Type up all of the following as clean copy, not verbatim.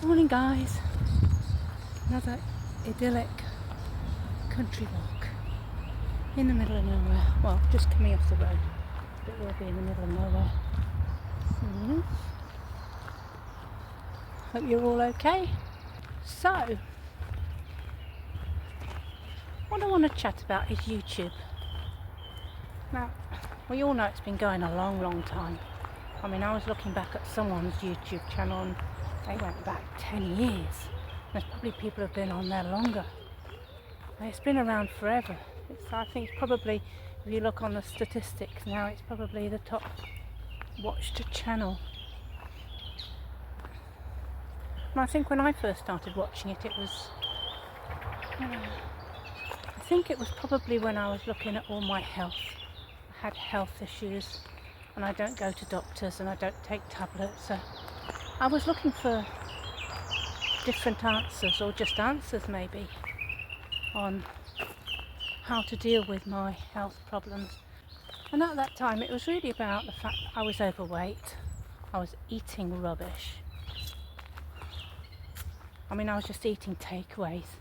Morning guys, another idyllic country walk in the middle of nowhere. Well, just coming off the road, but we'll be in the middle of nowhere. Hope you're all okay. So, what I want to chat about is YouTube. Now, we all know it's been going a long time. I mean, I was looking back at someone's YouTube channel and they went back 10 years. There's probably people who've been on there longer. It's been around forever. I think it's probably, if you look on the statistics now, it's probably the top watched channel. And I think when I first started watching it, it was, I think it was probably when I was looking at all my health. I had health issues and I don't go to doctors and I don't take tablets. So I was looking for different answers, or just answers maybe, on how to deal with my health problems. And at that time it was really about the fact that I was overweight, I was eating rubbish. I mean, I was just eating takeaways.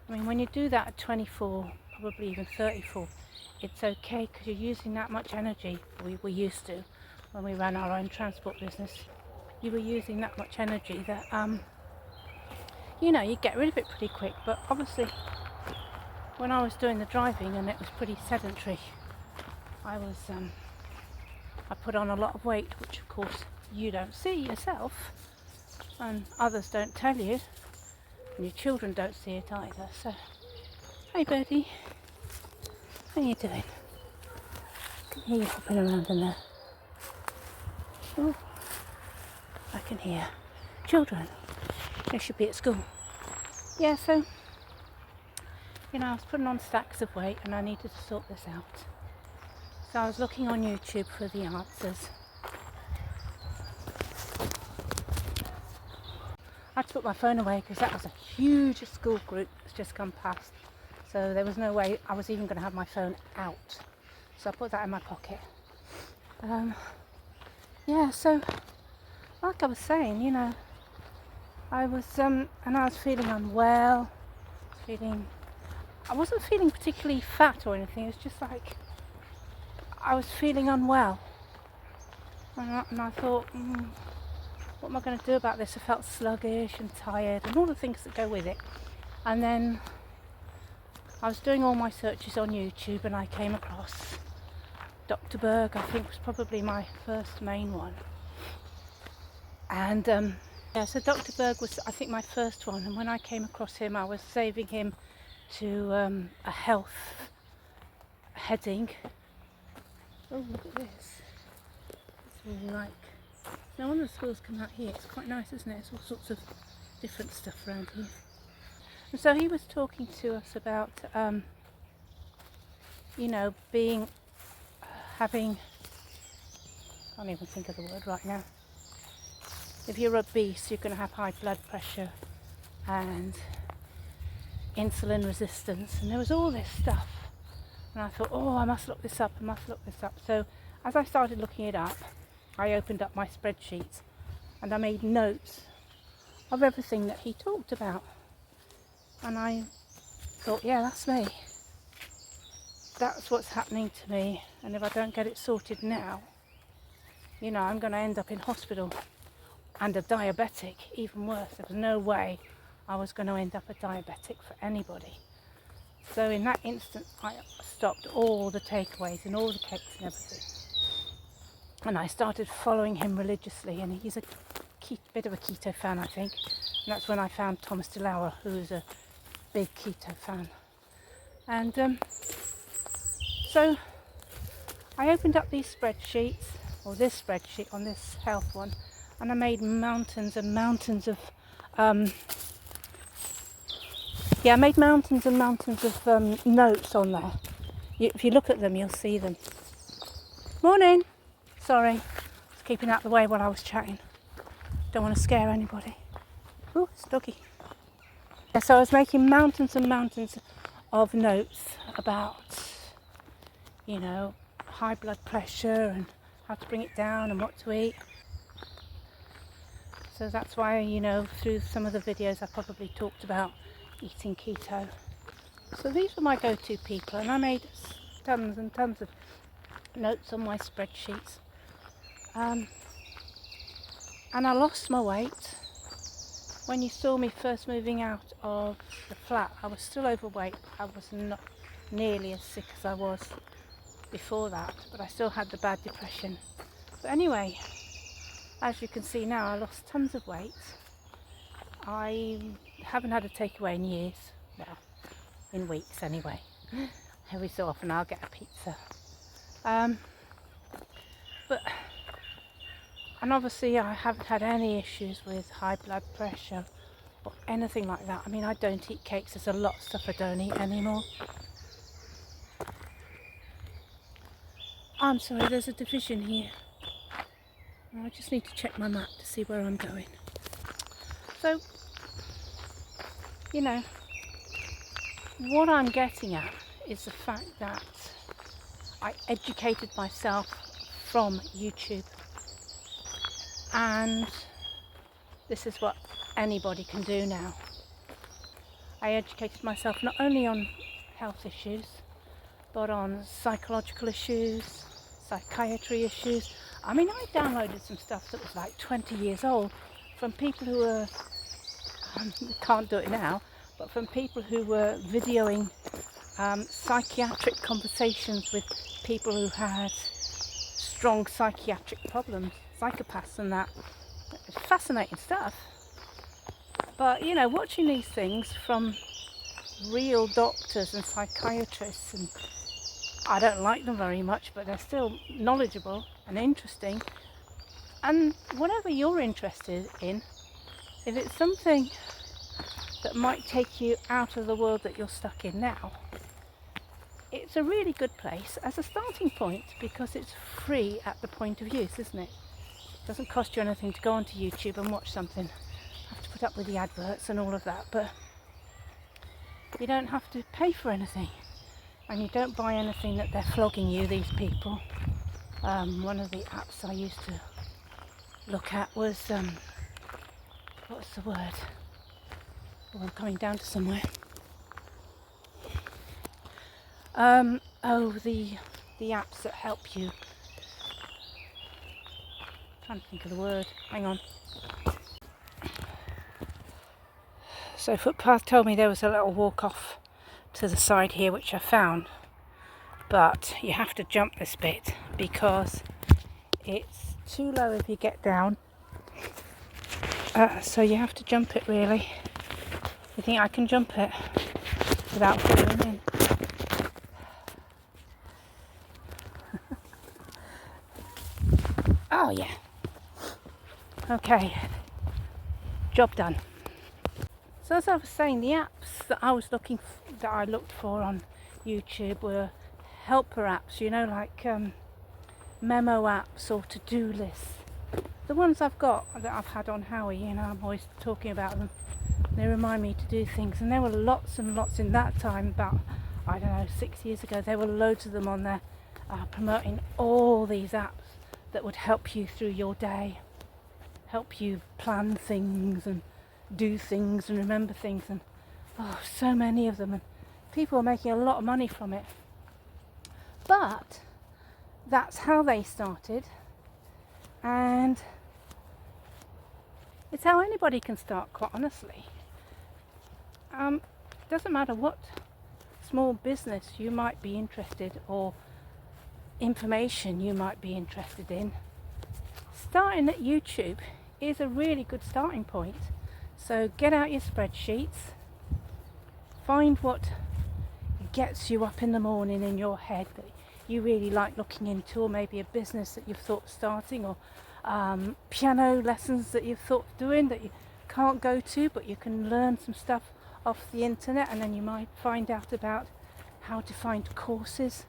I mean, when you do that at 24, probably even 34, it's okay because you're using that much energy. We used to, when we ran our own transport business, you were using that much energy that, you get rid of it pretty quick. But obviously, when I was doing the driving and it was pretty sedentary, I put on a lot of weight, which of course you don't see yourself, and others don't tell you, and your children don't see it either. So, hey birdie, how are you doing? I can hear you hopping around in there. Oh, I can hear children. They should be at school. Yeah, so, I was putting on stacks of weight and I needed to sort this out. So I was looking on YouTube for the answers. I had to put my phone away because that was a huge school group that's just come past. So there was no way I was even going to have my phone out. So I put that in my pocket. So like I was saying, I was and I was feeling unwell. I wasn't feeling particularly fat or anything. It was just like I was feeling unwell. And I thought, what am I going to do about this? I felt sluggish and tired and all the things that go with it. And then I was doing all my searches on YouTube and I came across Dr. Berg. I think was probably my first main one. And so Dr. Berg was, I think, my first one. And when I came across him, I was saving him to a health heading. Oh, look at this. It's all like, no wonder the schools come out here. It's quite nice, isn't it? It's all sorts of different stuff around here. And so he was talking to us about, having, I can't even think of the word right now. If you're obese, you're going to have high blood pressure and insulin resistance. And there was all this stuff. And I thought, I must look this up. So as I started looking it up, I opened up my spreadsheets and I made notes of everything that he talked about. And I thought, yeah, that's me. That's what's happening to me. And if I don't get it sorted now, I'm going to end up in hospital and a diabetic, even worse. There was no way I was going to end up a diabetic for anybody. So in that instant, I stopped all the takeaways and all the cakes and everything. And I started following him religiously, and he's a bit of a keto fan, I think. And that's when I found Thomas DeLauer, who's a big keto fan. And so I opened up these spreadsheets, or this spreadsheet on this health one, and I made mountains and mountains of notes on there. If you look at them, you'll see them. Morning. Sorry, I was keeping out the way while I was chatting. Don't want to scare anybody. Oh, it's doggy. Yeah, so I was making mountains and mountains of notes about, high blood pressure and how to bring it down and what to eat. So that's why, you know, through some of the videos I probably talked about eating keto. So these were my go-to people, and I made tons and tons of notes on my spreadsheets. And I lost my weight. When you saw me first moving out of the flat, I was still overweight. I was not nearly as sick as I was before that, but I still had the bad depression. But anyway, as you can see now, I lost tons of weight. I haven't had a takeaway in years. Well, in weeks anyway. Every so often I'll get a pizza. And obviously I haven't had any issues with high blood pressure or anything like that. I mean, I don't eat cakes. There's a lot of stuff I don't eat anymore. I'm sorry, there's a division here. I just need to check my map to see where I'm going. So, you know, what I'm getting at is the fact that I educated myself from YouTube, and this is what anybody can do now. I educated myself not only on health issues, but on psychological issues, psychiatry issues. I mean, I downloaded some stuff that was like 20 years old from people who were, can't do it now, but from people who were videoing psychiatric conversations with people who had strong psychiatric problems, psychopaths and that. It's fascinating stuff. But, you know, watching these things from real doctors and psychiatrists, and I don't like them very much, but they're still knowledgeable and interesting. And whatever you're interested in, if it's something that might take you out of the world that you're stuck in now, it's a really good place as a starting point, because it's free at the point of use, isn't it? It doesn't cost you anything to go onto YouTube and watch something. You have to put up with the adverts and all of that, but you don't have to pay for anything, and you don't buy anything that they're flogging you, these people. One of the apps I used to look at was, what's the word? Oh, I'm coming down to somewhere. The apps that help you. I'm trying to think of the word. Hang on. So Footpath told me there was a little walk off to the side here, which I found, but you have to jump this bit because it's too low if you get down. So you have to jump it, really. You think I can jump it without falling in? Oh yeah. Okay. Job done. So as I was saying, the apps that I looked for on YouTube were helper apps, you know, like memo apps or to-do lists. The ones I've got that I've had on Howie, you know, I'm always talking about them. They remind me to do things, and there were lots and lots in that time, about, I don't know, 6 years ago. There were loads of them on there promoting all these apps that would help you through your day, help you plan things and do things and remember things, and so many of them, and people are making a lot of money from it. But that's how they started, and it's how anybody can start, quite honestly. Doesn't matter what small business you might be interested, or information you might be interested in, starting at YouTube is a really good starting point. So get out your spreadsheets, find what gets you up in the morning in your head that you really like looking into, or maybe a business that you've thought of starting, or piano lessons that you've thought of doing that you can't go to, but you can learn some stuff off the internet, and then you might find out about how to find courses,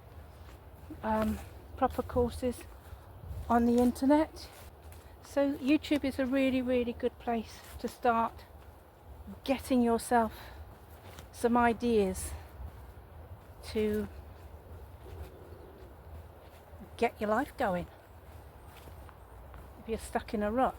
proper courses on the internet. So YouTube is a really, really good place to start getting yourself some ideas to get your life going if you're stuck in a rut.